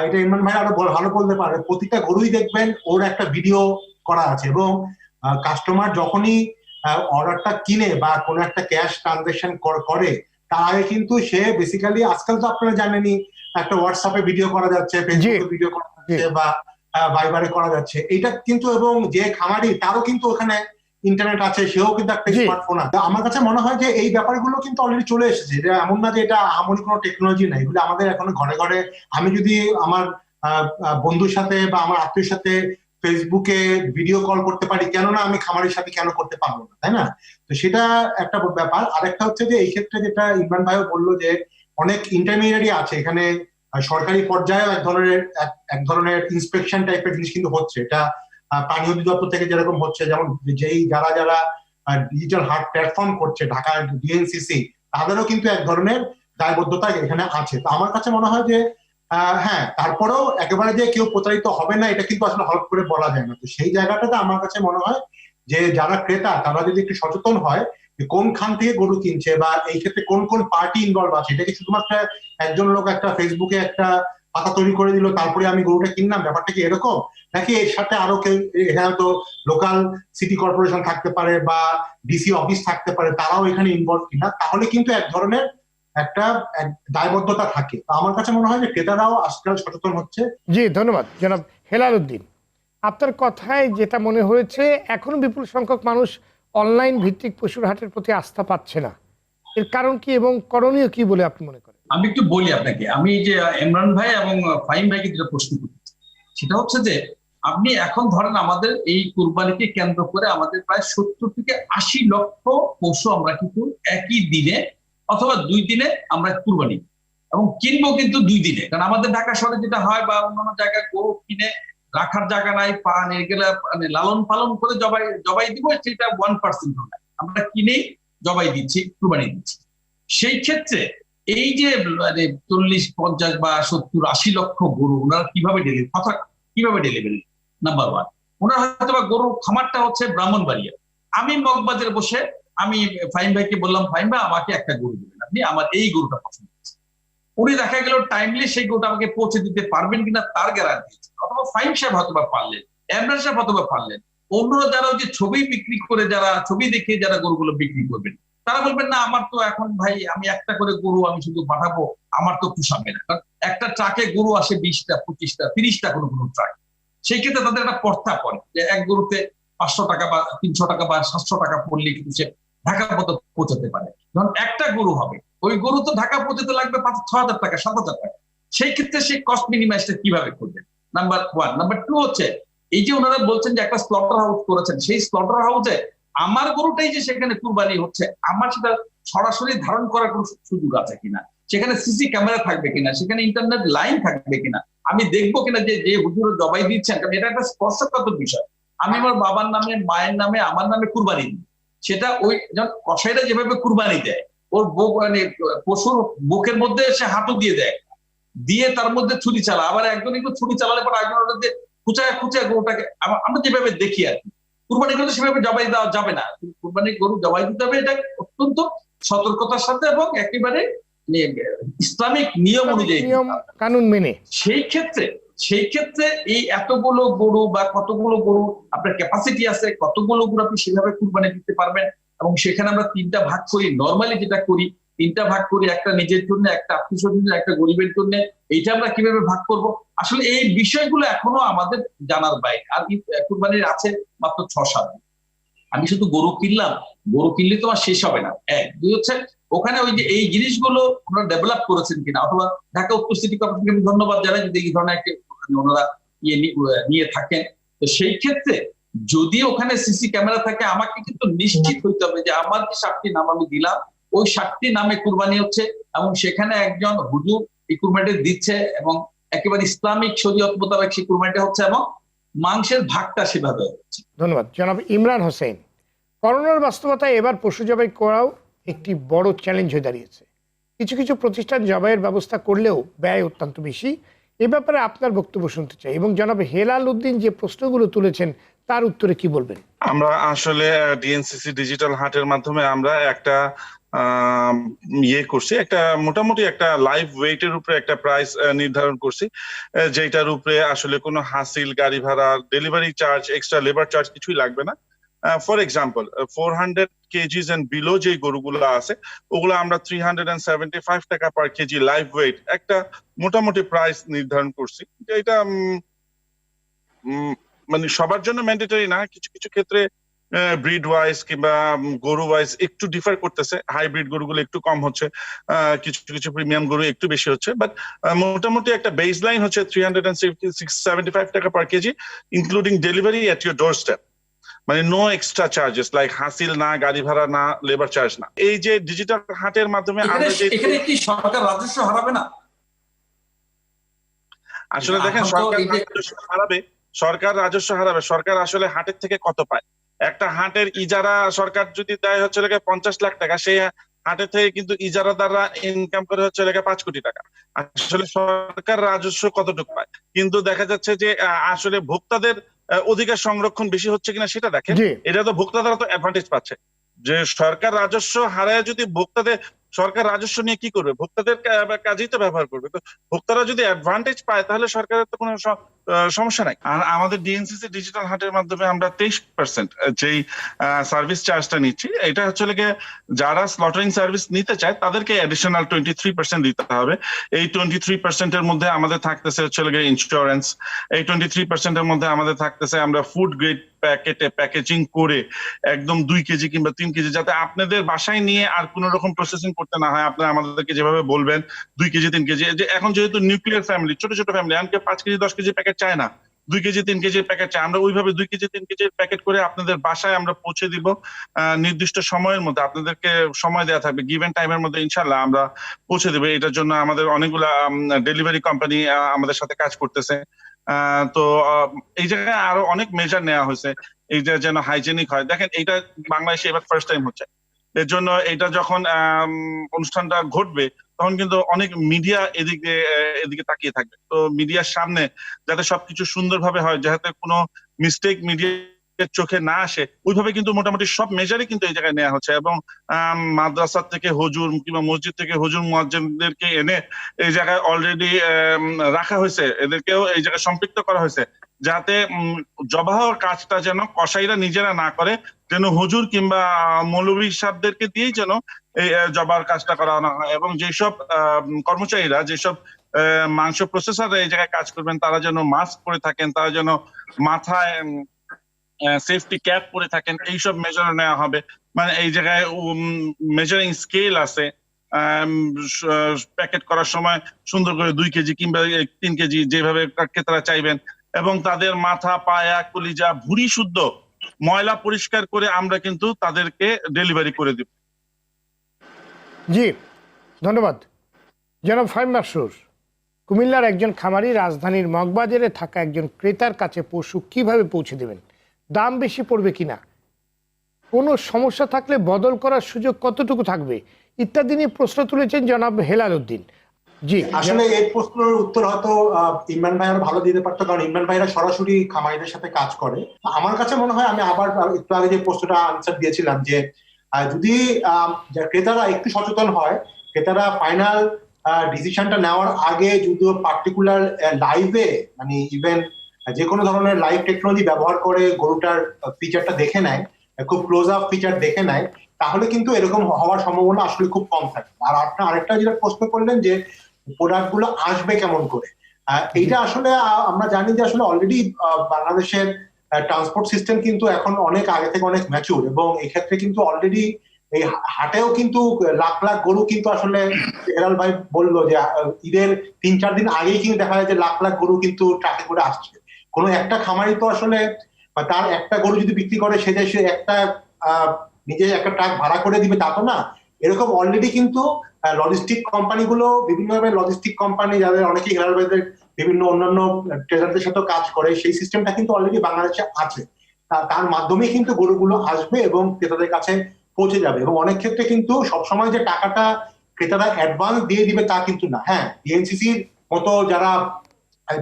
এটা ইমরান ভাই আরো ভালো বলতে পারে, প্রতিটা গরুই দেখবেন ওর একটা ভিডিও করা আছে, এবং কাস্টমার যখনই অর্ডারটা কিনে বা কোনো একটা ক্যাশ ট্রানজাকশন করে, তার আগে কিন্তু সে বেসিক্যালি, আজকাল তো আপনারা জানেনই, একটা হোয়াটসঅ্যাপে ভিডিও করা যাচ্ছে, ফেসবুকে ভিডিও করা যাচ্ছে, বা ভাইবারে করা যাচ্ছে। এটা কিন্তু, এবং যে খামারি তারও কিন্তু ওখানে ইন্টারনেট আছে, সেও কিন্তু একটা স্মার্টফোন আছে। আমার কাছে মনে হয় যে এই ব্যাপারগুলো কিন্তু অলরেডি চলে এসেছে। এটা এমন না যে এটা আহামরি কোনো টেকনোলজি নাই, এগুলো আমাদের এখন ঘরে ঘরে। আমি যদি আমার বন্ধুর সাথে বা আমার আত্মীয়ের সাথে ফেসবুকে ভিডিও কল করতে পারি, কেননা আমি খামারের সাথে কেন করতে পারবো না, তাই না? তো সেটা একটা ব্যাপার। আরেকটা হচ্ছে যে এই ক্ষেত্রে যেটা ইমরান ভাইও বললো, যে অনেক ইন্টারমিডিয়েটই আছে এখানে। সরকারি পর্যায়ে এক ধরনের ইন্সপেকশন টাইপের জিনিস কিন্তু হচ্ছে। এটা পানি অধিদপ্তর থেকে যেরকম হচ্ছে, যেমন যারা ডিজিটাল হাট প্ল্যাটফর্ম করছে, ঢাকা ডিএনসিসি, তাদেরও কিন্তু এক ধরনের দায়বদ্ধতা এখানে আছে। তো আমার কাছে মনে হয় যে হ্যাঁ, তারপরেও একেবারে যে কেউ প্রতারিত হবে না এটা কিন্তু আসলে হঠাৎ করে বলা যায় না। তো সেই জায়গাটাতে আমার কাছে মনে হয় যে যারা ক্রেতা তারা যদি একটু সচেতন হয় কোন খান থেকে গরু কিনছে, বা এই ক্ষেত্রে কোন কোন পার্টি ইনভলভ আছে, এটা কি শুধুমাত্র একজন লোক একটা ফেসবুকে একটা পাতা তৈরি করে দিল তারপরে আমি গরুটা কিনলাম, ব্যাপারটা কি এরকম? নাকি এর সাথে আরো কেউ, এখানে তো লোকাল সিটি কর্পোরেশন থাকতে পারে বা ডিসি অফিস থাকতে পারে, তারাও এখানে ইনভলভ কিনা? তাহলে কিন্তু এক ধরনের একটা দায়বদ্ধতা থাকে। আমার কাছে মনে হয় যে ক্রেতারাও আজকাল সচেতন হচ্ছে। জি, ধন্যবাদ জনাব হেলাল উদ্দিন। আপনার কথায় যেটা মনে হয়েছে, এখনো বিপুল সংখ্যক মানুষ অনলাইন ভিত্তিক পশুর হাটের প্রতি আস্থা পাচ্ছে না। এর কারণ কি এবং করণীয় কি বলে আপনি মনে করেন? আমি একটু বলি আপনাকে, আমি যে ইমরান ভাই এবং ফাহিম ভাইকে যেটা প্রশ্ন করছি, সেটা হচ্ছে যে আপনি এখন ধরেন আমাদের এই কুরবানিকে কেন্দ্র করে আমাদের প্রায় 70 থেকে 80 লক্ষ পশু আমরা কিন্তু একই দিনে অথবা 2 দিনে আমরা কুরবানি এবং কিনবো কিন্তু 2 দিনে। কারণ আমাদের ঢাকা শহরে যেটা হয় বা অন্যান্য জায়গায় গরু কিনে রাখার জায়গা নাই, এগুলা মানে লালন পালন করে জবাই দিব, সেটা 1% নয়, আমরা কিনেই জবাই দিচ্ছি, কুরবানি দিচ্ছি। সেই ক্ষেত্রে এই যে 40, 50 বা 70, 80 লক্ষ গরু ওনারা কিভাবে ডেলিভারি? নাম্বার 1, ওনারা হয়তো বা গরুর খামারটা হচ্ছে ব্রাহ্মণবাড়িয়া, আমি মগবাজারে বসে আমি ফাহিম ভাইকে বললাম, ফাহিম ভাই আমাকে একটা গরু দেবেন, আপনি আমার এই গরুটা পছন্দ হচ্ছে। উনি দেখা গেল টাইমলি সেই গরুটা আমাকে পৌঁছে দিতে পারবেন কিনা তার গ্যারান্টি, অথবা ফাহিম সাহেব হয়তোবা পারলেন, ইমরান সাহেব হয়তোবা পারলেন। অন্যরা যারা যে ছবি বিক্রি করে, যারা ছবি দেখে যারা গরুগুলো বিক্রি করবেন, তারা বলবেন না আমার তো এখন ভাই আমি একটা করে গরু আমি শুধু পাঠাবো, আমার তো পোষাবে না। কারণ একটা ট্রাকে গরু আসে 20টা, 25টা, 30টা কোনো ট্রাক। সেই ক্ষেত্রে তাদের একটা পর্তা পড়ে যে এক গরুতে 500 টাকা বা 300 টাকা বা 700 টাকা পড়লে কিন্তু সে ঢাকা পর্যন্ত পৌঁছাতে পারে। যখন একটা গরু হবে, ওই গরু তো ঢাকা পৌঁছাতে লাগবে 6,000 টাকা 7,000 টাকা। সেই ক্ষেত্রে সেই কস্ট মিনিমাইজটা কিভাবে করবেন, নাম্বার 1। নাম্বার 2 হচ্ছে এই যে ওনারা বলছেন যে একটা স্লটার হাউস করেছেন, সেই স্লটার হাউসে আমার গরুটাই যে সেখানে কুরবানি হচ্ছে, আমার সেটা সরাসরি ধারণ করার কোনো সুযোগ আছে কিনা, সেখানে সিসি ক্যামেরা থাকবে কিনা, সেখানে ইন্টারনেট লাইন থাকবে কিনা, আমি দেখবো কিনা যে যে হুজুর জবাই দিচ্ছেন, কারণ এটা একটা স্পর্শকাতর বিষয়। আমি আমার বাবার নামে, মায়ের নামে, আমার নামে কুরবানি দিই, সেটা ওই যখন কসাইরা যেভাবে কুরবানি দেয়, ওর মানে পশুর বুকের মধ্যে সে হাঁটু দিয়ে দেয়, দিয়ে তার মধ্যে ছুরি চালা, আবার একজন একটু ছুরি চালালে পরে একজন ওটাতে খুচায় খুচায় গরুটাকে আমরা যেভাবে দেখি আর কি। কুরবানি করলে সেভাবে জবাই দেওয়া যাবে না, কুরবানি গরু জবাই দিতে হবে এটা অত্যন্ত সতর্কতার সাথে এবং একেবারে ইসলামিক নিয়ম অনুযায়ী, নিয়ম কানুন মেনে। সেই ক্ষেত্রে এই এতগুলো গরু বা কতগুলো গরু আপনার ক্যাপাসিটি আছে, কতগুলো গরু আপনি সেভাবে কুরবানি দিতে পারবেন। এবং সেখানে আমরা 3টা ভাগ করি, নর্মালি যেটা করি 3টা ভাগ করি, একটা নিজের জন্য, একটা আত্মীয় স্বজনের, একটা গরিবের জন্য। এইটা আমরা কিভাবে ভাগ করব, আসলে এই বিষয়গুলো এখনো আমাদের জানার বাইরে। আর কুরবানির আছে মাত্র 6-7 দিন। আমি শুধু গরু কিনলাম, গরু কিনলে তো আর শেষ হবে না। 1, 2 হচ্ছে ওখানে ওই যে এই জিনিসগুলো ওনারা ডেভেলপ করেছেন কিনা, অথবা ঢাকা উত্তর সিটি কর্পোরেশনকে আমি ধন্যবাদ জানাই যদি এই ধরনের একটা ওনারা নিয়ে থাকেন। তো সেই ক্ষেত্রে যদি ওখানে সিসি ক্যামেরা থাকে, আমাকে কিন্তু নিশ্চিত হইতে হবে যে আমার যে 7টি নাম আমি দিলাম, ওই 7টি নামে কুরবানি হচ্ছে এবং সেখানে একজন হুজুর এই কুরবানিটা দিচ্ছে এবং একেবারে ইসলামিক শরীয়ত মোতাবেক সেই কুরবানিটা হচ্ছে এবং মাংসের ভাগটা সেভাবে হচ্ছে। ধন্যবাদ জনাব ইমরান হোসেন। করোনার বাস্তবতায় এবার পশু জবাই করাও একটি বড় চ্যালেঞ্জ হয়ে দাঁড়িয়েছে। কিছু কিছু প্রতিষ্ঠান জবাইয়ের ব্যবস্থা করলেও ব্যয় অত্যন্ত বেশি। এ ব্যাপারে আপনার বক্তব্য শুনতে চাই এবং জনাব হেলাল উদ্দিন যে প্রশ্নগুলো তুলেছেন তার উত্তরে কি বলবেন? আমরা আসলে ডিএনসিসি ডিজিটাল হাটের মাধ্যমে আমরা একটা করছি, একটা মোটামুটি একটা লাইভ ওয়েটের উপরে একটা প্রাইস নির্ধারণ করছি, যেটার উপরে আসলে কোনো হাসিল, গাড়ি ভাড়া, delivery charge, extra labour charge কিছুই লাগবে না। For example 400 kgs and below যে গরুগুলো আছে ওগুলো আমরা 375 টাকা পার কেজি লাইভ ওয়েট একটা মোটামুটি প্রাইস নির্ধারণ করছি। এটা মানে সবার জন্য ম্যান্ডেটরি না, কিছু কিছু ক্ষেত্রে ব্রিড ওয়াইজ কিংবা গরু ওয়াইজ একটু ডিফার করতেছে। হাইব্রিড গরুগুলো একটু কম হচ্ছে, কিছু কিছু প্রিমিয়াম গরু একটু বেশি হচ্ছে, বাট মোটামুটি একটা বেস লাইন হচ্ছে 375 টাকা per kg, including delivery at your doorstep. মানে নো এক্সট্রা চার্জেস, লাইক হাসিল না, গাড়ি ভাড়া না, লেবার চার্জ না। এই যে ডিজিটাল হাটের মাধ্যমে এখানে কি সরকার রাজস্ব হারাবে না? আসলে দেখেন, সরকার রাজস্ব হারাবে। সরকার আসলে হাটের থেকে কত পায়? একটা হাটের ইজারা সরকার যদি দেয় হচ্ছে 50 লাখ টাকা, সেই হাটের থেকে কিন্তু ইজারাদাররা ইনকাম করে হচ্ছে 5 কোটি টাকা। আসলে সরকার রাজস্ব কতটুকু পায়? কিন্তু দেখা যাচ্ছে যে আসলে ভোক্তাদের অধিকার সংরক্ষণ বেশি হচ্ছে কিনা সেটা দেখেন। এটা তো ভোক্তারা তো অ্যাডভান্টেজ পাচ্ছে। যে সরকার রাজস্ব হারায় যদি ভোক্তাদের, সরকার রাজস্ব নিয়ে কি করবে? ভোক্তাদের কাজেই তো ব্যবহার করবে। তো ভোক্তারা যদি অ্যাডভান্টেজ পায় তাহলে সরকারের তো কোনো সমস্যা নাই। আর আমাদের ডিএনসিসি ডিজিটাল হাটের মাধ্যমে আমরা 23% যেই সার্ভিস চার্জটা নিচ্ছি, এটা হচ্ছে যারা স্লটারিং সার্ভিস নিতে চায় তাদেরকে অ্যাডিশনাল 23% দিতে হবে। এই 23% এর মধ্যে আমাদের থাকতেছে হচ্ছে ইন্স্যুরেন্স। এই 23% এর মধ্যে আমাদের থাকতেছে আমরা ফুড গ্রেড প্যাকেটে প্যাকেজিং করে একদম 2 কেজি কিংবা 3 কেজি, যাতে আপনাদের বাসায় নিয়ে আর কোন রকম প্রসেসিং করতে না হয়। আপনারা আমাদেরকে যেভাবে বলবেন 2 কেজি 3 কেজি, যে এখন যেহেতু নিউক্লিয়ার ফ্যামিলি, ছোট ছোট ফ্যামিলি, এমনকি 5 কেজি 10 কেজি প্যাকেট চায় না, 2 কেজি 3 কেজির প্যাকেট চায়, আমরা ওইভাবে 2 কেজি 3 কেজির প্যাকেট করে আপনাদের বাসায় আমরা পৌঁছে দিব নির্দিষ্ট সময়ের মধ্যে। আপনাদেরকে সময় দেওয়া থাকবে, গিভেন টাইমের মধ্যে ইনশাল্লাহ আমরা পৌঁছে দেবো। এটার জন্য আমাদের অনেকগুলা ডেলিভারি কোম্পানি আমাদের সাথে কাজ করতেছে। তো এই জায়গায় আরো অনেক মেজার নেওয়া হয়েছে এইটা যেন হাইজেনিক হয়। দেখেন, এইটা বাংলাদেশে এবার ফার্স্ট টাইম হচ্ছে। এর জন্য এটা যখন অনুষ্ঠানটা ঘটবে তখন কিন্তু অনেক মিডিয়া এদিকে তাকিয়ে থাকবে। তো মিডিয়ার সামনে যাতে সবকিছু সুন্দরভাবে হয়, যাতে কোনো মিস্টেক মিডিয়া চোখে না আসে, ওইভাবে কিন্তু মোটামুটি সব মেজারই কিন্তু এই জায়গায় নেওয়া হচ্ছে। এবং মাদ্রাসা থেকে হুজুর কিংবা মসজিদ থেকে হুজুর মুয়াজ্জিনদেরকে এনে এই জায়গায় অলরেডি রাখা হয়েছে, এদেরকেও এই জায়গায় সম্পৃক্ত করা হয়েছে, যাতে জবাহ কাজটা যেন কসাইরা নিজেরা না করে, যেন হুজুর কিংবা মৌলভী সাহেবদেরকে দিয়েই যেন এই জবার কাজটা করানো হয়। এবং যেসব কর্মচারীরা, যেসব মাংস প্রসেসর এই জায়গায় কাজ করবেন তারা যেন মাস্ক পরে থাকেন, তারা যেন মাথায় সেফটি ক্যাপ পরে থাকেন, এইসব মেজার নেওয়া হবে। মানে এই জায়গায় মেজারিং স্কেল আছে, প্যাকেট করার সময় সুন্দর করে 2 কেজি কিংবা 3 কেজি যেভাবে ক্রেতারা চাইবেন, এবং তাদের মাথা, পায়া, কলিজা, ভুঁড়ি শুদ্ধ ময়লা পরিষ্কার করে আমরা কিন্তু তাদেরকে ডেলিভারি করে দিব। জি ধন্যবাদ। জনাব ফাহিম মাসরুর, কুমিল্লার একজন খামারি রাজধানীর মগবাজারে থাকা একজন ক্রেতার কাছে পশু কিভাবে পৌঁছে দেবেন? দাম বেশি পড়বে কিনা, কোনো সমস্যা থাকলে বদল করার সুযোগ কতটুকু থাকবে ইত্যাদি নিয়ে প্রশ্ন তুলেছেন জনাব হেলাল উদ্দিন। জি আসলে এই প্রশ্নের উত্তর হয়তো ইমরান ভাই আরো ভালো দিতে পারতো, কারণ ইমরান ভাইরা সরাসরি খামারিদের সাথে কাজ করে। আমার কাছে মনে হয়, আমি আবার একটু আগে যে প্রশ্নটা আনসার দিয়েছিলাম, যে যদি ক্রেতারা একটু সচেতন হয়, ক্রেতারা ফাইনাল ডিসিশনটা নেওয়ার আগে যদি পার্টিকুলার লাইভে, মানে ইভেন যে কোনো ধরনের লাইভ টেকনোলজি ব্যবহার করে গরুটার ফিচারটা দেখে নেয়, খুব ক্লোজ আপ ফিচার দেখে নেয়, তাহলে কিন্তু এরকম হওয়ার সম্ভাবনা আসলে খুব কম থাকে। আর আপনার আরেকটা যেটা প্রশ্ন করলেন যে প্রোডাক্ট গুলো আসবে কেমন করে, এইটা আসলে আমরা জানি যে আসলে অলরেডি বাংলাদেশের ট্রান্সপোর্ট সিস্টেম কিন্তু এখন অনেক আগে থেকে অনেক ম্যাচুর, এবং এক্ষেত্রে কিন্তু অলরেডি এই হাটেও কিন্তু লাখ লাখ গরু কিন্তু আসলে হেলাল ভাই বললো যে ঈদের 3-4 দিন আগেই কিন্তু দেখা যায় যে লাখ লাখ গরু কিন্তু ট্রাকে করে আসছে। কোনো একটা খামারি তো আসলে তার একটা গরু যদি বিক্রি করে সে যে সে একটা নিজে একটা ট্রাক ভাড়া করে দিবে তা তো না। এরকম অলরেডি কিন্তু লজিস্টিক কোম্পানিগুলো, বিভিন্নভাবে লজিস্টিক কোম্পানি যাদের অনেকেই হেলাল ভাইদের বিভিন্ন অন্যান্য ট্রেডারদের সাথে কাজ করে, সেই সিস্টেমটা কিন্তু অলরেডি বাংলাদেশে আছে। তার মাধ্যমে কিন্তু গরুগুলো আসবে এবং ক্রেতাদের কাছে পৌঁছে যাবে। এবং অনেক ক্ষেত্রে কিন্তু সবসময় যে টাকাটা ক্রেতারা অ্যাডভান্স দিয়ে দিবে তা কিন্তু না। হ্যাঁ, ডিএনসিসির মতো যারা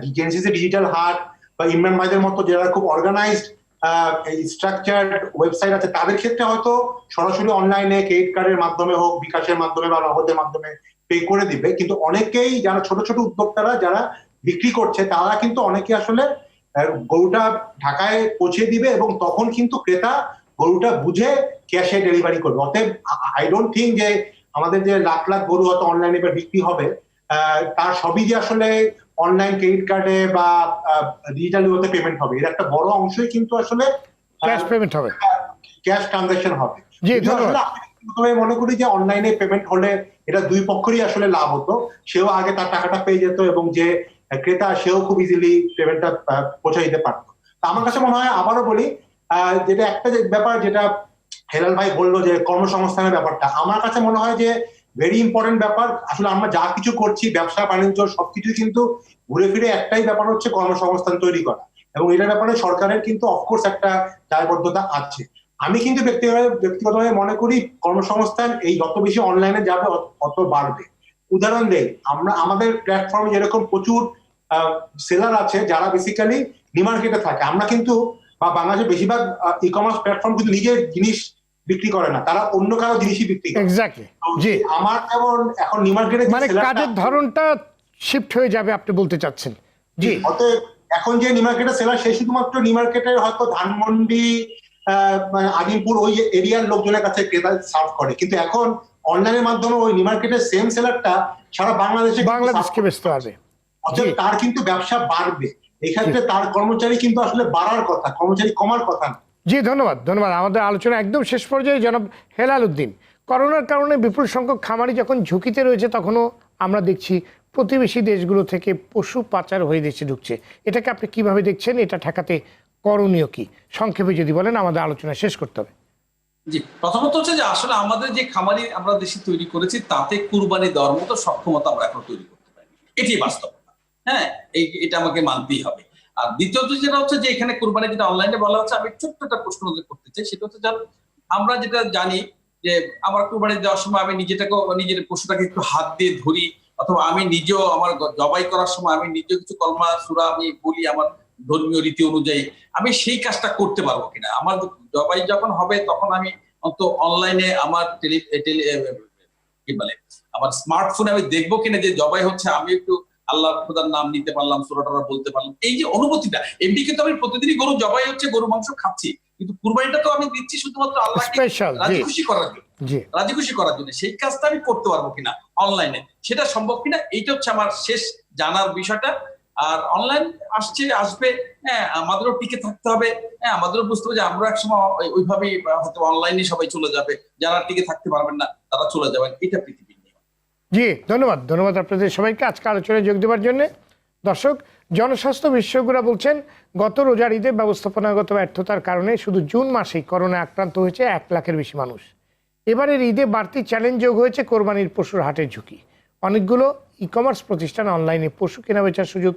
ডিএনসিসি ডিজিটাল হাট বা ইমরান ভাইদের মতো যারা খুব অর্গানাইজড স্ট্রাকচার্ড ওয়েবসাইট আছে, তাদের ক্ষেত্রে হয়তো সরাসরি অনলাইনে ক্রেডিট কার্ডের মাধ্যমে হোক, বিকাশের মাধ্যমে বা নগদের মাধ্যমে পে করে দিবে। কিন্তু অনেকেই যারা ছোট ছোট উদ্যোক্তারা যারা বিক্রি করছে, তারা কিন্তু অনেকে আসলে গরুটা ঢাকায় পৌঁছে দিবে এবং তখন কিন্তু ক্রেতা গরুটা বুঝে ক্যাশে ডেলিভারি করবে। অতএব আই ডোন্ট থিঙ্ক যে আমাদের যে লাখ লাখ গরু হয়তো অনলাইনে বিক্রি হবে, তার সবই যে আসলে অনলাইন ক্রেডিট কার্ডে বা ডিজিটালি হতে পেমেন্ট হবে। এর একটা বড় অংশই কিন্তু আসলে ক্যাশ পেমেন্ট হবে, ক্যাশ ট্রানজাকশন হবে। জি ধন্যবাদ। আমি মনে করি যে অনলাইনে পেমেন্ট হলে এটা দুই পক্ষেরই আসলে লাভ হতো, সেও আগে তার টাকাটা পেয়ে যেত এবং যে ক্রেতা সেও খুব ইজিলি পেমেন্টটা পৌঁছে দিতে পারতো। আমার কাছে মনে হয়, আবারও বলি, যেটা একটা ব্যাপার যেটা হেলাল ভাই বললো যে কর্মসংস্থানের ব্যাপারটা, আমার কাছে মনে হয় যে ভেরি ইম্পর্টেন্ট ব্যাপার। আসলে আমরা যা কিছু করছি, ব্যবসা বাণিজ্য সবকিছু কিন্তু ঘুরে ফিরে একটাই ব্যাপার হচ্ছে কর্মসংস্থান তৈরি করা, এবং এটার ব্যাপারে সরকারের কিন্তু অফকোর্স একটা দায়বদ্ধতা আছে। আমি কিন্তু ব্যক্তিগতভাবে মনে করি কর্মসংস্থান এই যত বেশি অনলাইনে যাবে অত বাড়বে। উদাহরণ দেই, আমরা আমাদের প্ল্যাটফর্মে যেরকম প্রচুর সেলার আছে যারা বেসিক্যালি নিউ মার্কেটে থাকে, আমরা কিন্তু বা বাংলাদেশের বেশিরভাগ ই কমার্স প্ল্যাটফর্ম কিন্তু নিজের জিনিস বিক্রি করে না, তারা অন্য কারো জিনিসই বিক্রি করে। এক্স্যাক্টলি, জি। আমার যেমন এখন নিউ মার্কেটে মানে কাজের ধরনটা শিফট হয়ে যাবে আপনি বলতে চাচ্ছেন, জি। অতএব এখন যে নিউ মার্কেটের সেলার, সে শুধুমাত্র নিউ মার্কেটের হয়তো ধানমন্ডি, আজিমপুর ওই এরিয়ার লোকজনের কাছে ক্রেতা সার্ভ করে, কিন্তু এখন অনলাইনের মাধ্যমে ওই নিউ মার্কেটের সেম সেলারটা সারা বাংলাদেশকে বেচতে পারবে। অতএব তার কিন্তু ব্যবসা বাড়বে। এক্ষেত্রে তার কর্মচারী কিন্তু আসলে বাড়ার কথা, কর্মচারী কমার কথা না। জি ধন্যবাদ, ধন্যবাদ। আমাদের আলোচনা একদম শেষ পর্যায়ে জনাব হেলাল উদ্দিন, করোনার কারণে বিপুল সংখ্যক খামারি যখন ঝুঁকিতে রয়েছে, তখনও আমরা দেখছি প্রতিবেশী দেশগুলো থেকে পশু পাচার হয়ে দেশে ঢুকছে। এটাকে আপনি কিভাবে দেখছেন? এটা ঠেকাতে করণীয় কি, সংক্ষেপে যদি বলেন, আমাদের আলোচনা শেষ করতে হবে। জি, প্রথমত হচ্ছে যে আসলে আমাদের যে খামারি আমরা দেশে তৈরি করেছি, তাতে কুরবানি দেওয়ার মতো সক্ষমতা আমরা এখন তৈরি করতে পারি, এটি বাস্তবতা। হ্যাঁ, এটা আমাকে মানতেই হবে। আর দ্বিতীয়ত যেটা হচ্ছে যে এখানে কুরবানি যেটা অনলাইনে বলা হচ্ছে, আমি ছোট্ট একটা প্রশ্ন করতে চাই। সেটা হচ্ছে, আমরা যেটা জানি যে আমার কুরবানি দেওয়ার সময় আমি নিজের পশুটাকে একটু হাত দিয়ে ধরি, অথবা আমি নিজেও আমার জবাই করার সময় আমি নিজেও কিছু কলমা সূরা আমি বলি আমার ধর্মীয় রীতি অনুযায়ী, আমি সেই কাজটা করতে পারবো কিনা। আমার জবাই যখন হবে তখন আমি অনলাইনে আমার কি বলে আমার স্মার্টফোনে আমি দেখবো কিনা যে জবাই হচ্ছে, আমি একটু আল্লাহ খোদার নাম নিতে পারলাম, সূরাটা বলতে পারলাম। এই যে অনুভূতিটা, এমনি কিন্তু আমি প্রতিদিনই গরু জবাই হচ্ছে, গরু মাংস খাচ্ছি, কিন্তু কুরবানিটা তো আমি দিচ্ছি শুধুমাত্র আল্লাহকে স্পেশাল, জি রাজি খুশি করার জন্য, জি রাজি খুশি করার জন্য। সেই কাজটা আমি করতে পারবো কিনা অনলাইনে, সেটা সম্ভব কিনা, এইটা হচ্ছে আমার শেষ জানার বিষয়টা। আর অনলাইন আসবে, হ্যাঁ আমাদেরও টিকে থাকতে হবে, হ্যাঁ আমাদেরও বুঝতে হবে যে আমরা একসময় ওইভাবেই হয়তো অনলাইনে সবাই চলে যাবে, যারা টিকে থাকতে পারবেন না তারা চলে যাবেন, এটা পৃথিবীর নিয়ম। জি ধন্যবাদ আপনাদের সবাইকে আজকে আলোচনায় যোগ দেওয়ার জন্য। দর্শক, জনস্বাস্থ্য বিশেষজ্ঞরা বলছেন গত রোজার ঈদে ব্যবস্থাপনাগত ব্যর্থতার কারণে শুধু জুন মাসেই করোনা আক্রান্ত হয়েছে 1 লাখের বেশি মানুষ। এবারের ঈদে বাড়তি চ্যালেঞ্জ যোগ হয়েছে কোরবানির পশুর হাটের ঝুঁকি। অনেকগুলো ই কমার্স প্রতিষ্ঠান অনলাইনে পশু কেনাবেচার সুযোগ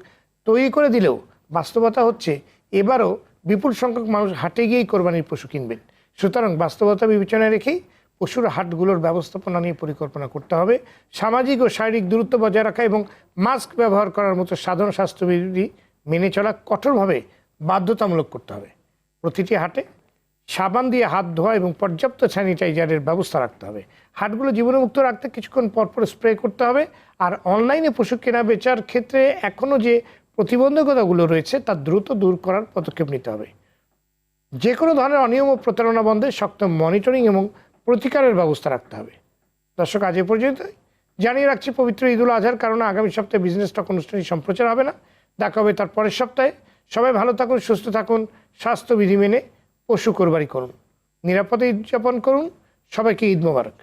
তৈরি করে দিলেও বাস্তবতা হচ্ছে এবারও বিপুল সংখ্যক মানুষ হাটে গিয়েই কোরবানির পশু কিনবেন। সুতরাং বাস্তবতা বিবেচনায় রেখেই পশুর হাটগুলোর ব্যবস্থাপনা নিয়ে পরিকল্পনা করতে হবে। সামাজিক ও শারীরিক দূরত্ব বজায় রাখা এবং মাস্ক ব্যবহার করার মতো সাধারণ স্বাস্থ্যবিধি মেনে চলা কঠোরভাবে বাধ্যতামূলক করতে হবে। প্রতিটি হাটে সাবান দিয়ে হাত ধোয়া এবং পর্যাপ্ত স্যানিটাইজারের ব্যবস্থা রাখতে হবে। হাটগুলো জীবাণুমুক্ত রাখতে কিছুক্ষণ পরপর স্প্রে করতে হবে। আর অনলাইনে পশু কেনা বেচার ক্ষেত্রে এখনও যে প্রতিবন্ধকতাগুলো রয়েছে তা দ্রুত দূর করার পদক্ষেপ নিতে হবে। যে কোনো ধরনের অনিয়ম ও প্রতারণা বন্ধে শক্ত মনিটরিং এবং প্রতিকারের ব্যবস্থা রাখতে হবে। দর্শক, আজ এ পর্যন্ত জানিয়ে রাখছি, পবিত্র ঈদ উল আজহার কারণে আগামী সপ্তাহে বিজনেস টক অনুষ্ঠানটি সম্প্রচার হবে না। দেখা হবে তার পরের সপ্তাহে। সবাই ভালো থাকুন, সুস্থ থাকুন, স্বাস্থ্যবিধি মেনে পশু কোরবানি করুন, নিরাপদে ঈদ উদযাপন করুন। সবাইকে ঈদ মোবারক।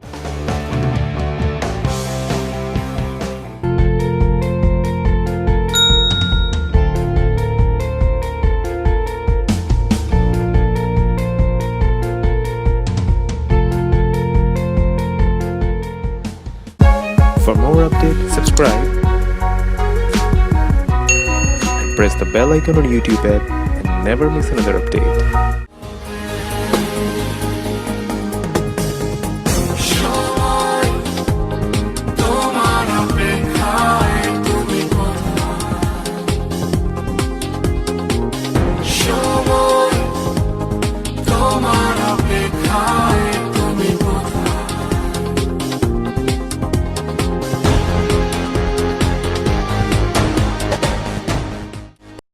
For more updates, subscribe and press the bell icon on YouTube app and never miss another update.